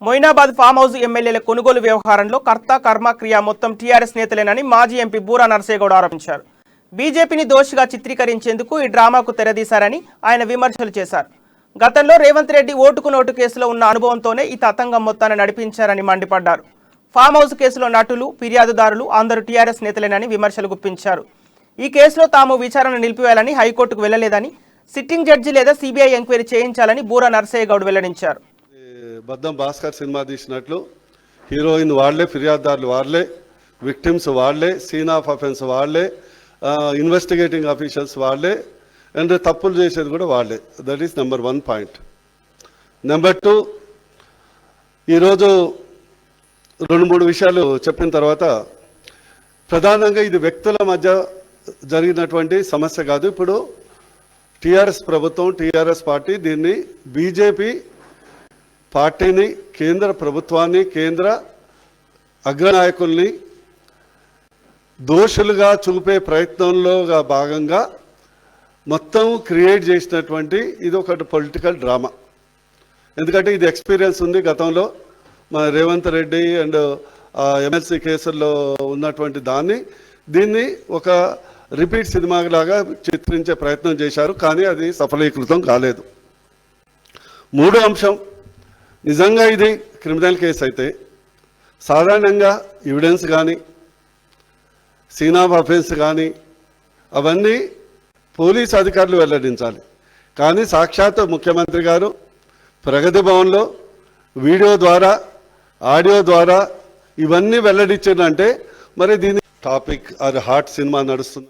Moinabad farm house ఎమ్మెల్యేల కొనుగోలు వ్యవహారంలో కర్త కర్మ క్రియ మొత్తం టీఆర్ఎస్ నేతలేనని మాజీ ఎంపీ బూరా నర్సేగౌడ్ ఆరోపించారు. బీజేపీని దోషిగా చిత్రీకరించేందుకు ఈ డ్రామాకు తెరదీశారని ఆయన విమర్శలు చేశారు. గతంలో రేవంత్ రెడ్డి ఓటుకు నోటు కేసులో ఉన్న అనుభవంతోనే ఈ తతంగం మొత్తాన్ని నడిపించారని మండిపడ్డారు. ఫామ్ హౌస్ కేసులో నటులు, ఫిర్యాదుదారులు అందరూ టీఆర్ఎస్ నేతలేనని విమర్శలు గుప్పించారు. ఈ కేసులో తాము విచారణ నిలిపివేయాలని హైకోర్టుకు వెళ్లలేదని, సిట్టింగ్ జడ్జి లేదా సిబిఐ ఎంక్వైరీ చేయించాలని బూరా నర్సేగౌడ్ వెల్లడించారు. బద్దం భాస్కర్ సినిమా తీసినట్లు హీరోయిన్ వాళ్లే, ఫిర్యాదుదారులు వాళ్లే, విక్టిమ్స్ వాళ్లే, సీన్ ఆఫ్ అఫెన్స్ వాళ్లే, ఇన్వెస్టిగేటింగ్ ఆఫీషియల్స్ వాళ్లే, అండ్ తప్పులు చేసేది కూడా వాళ్లే. That is number 1 point. Number 2, ఈరోజు 2-3 విషయాలు చెప్పిన తర్వాత ప్రధానంగా ఇది వ్యక్తుల మధ్య జరిగినటువంటి సమస్య కాదు. ఇప్పుడు టీఆర్ఎస్ ప్రభుత్వం, టీఆర్ఎస్ పార్టీ దీన్ని బీజేపీ పార్టీని, కేంద్ర ప్రభుత్వాన్ని, కేంద్ర అగ్రనాయకుల్ని దోషులుగా చూపే ప్రయత్నంలో భాగంగా మొత్తం క్రియేట్ చేసినటువంటి ఇది ఒక పొలిటికల్ డ్రామా. ఎందుకంటే ఇది ఎక్స్పీరియన్స్ ఉంది గతంలో మన రేవంత్ రెడ్డి అండ్ ఎమ్మెల్సీ కేసుల్లో ఉన్నటువంటి దీన్ని ఒక రిపీట్ సినిమా లాగా చిత్రించే ప్రయత్నం చేశారు. కానీ అది సఫలీకృతం కాలేదు. 3వ అంశం, నిజంగా ఇది క్రిమినల్ కేసు అయితే సాధారణంగా ఎవిడెన్స్ కానీ, సీన్ ఆఫ్ అఫెన్స్ కానీ అవన్నీ పోలీస్ అధికారులు వెల్లడించాలి. కానీ సాక్షాత్ ముఖ్యమంత్రి గారు ప్రగతి భవన్లో వీడియో ద్వారా, ఆడియో ద్వారా ఇవన్నీ వెల్లడించారంటే మరి దీని టాపిక్ ఆర్ హాట్ సినిమా నడుస్తుంది.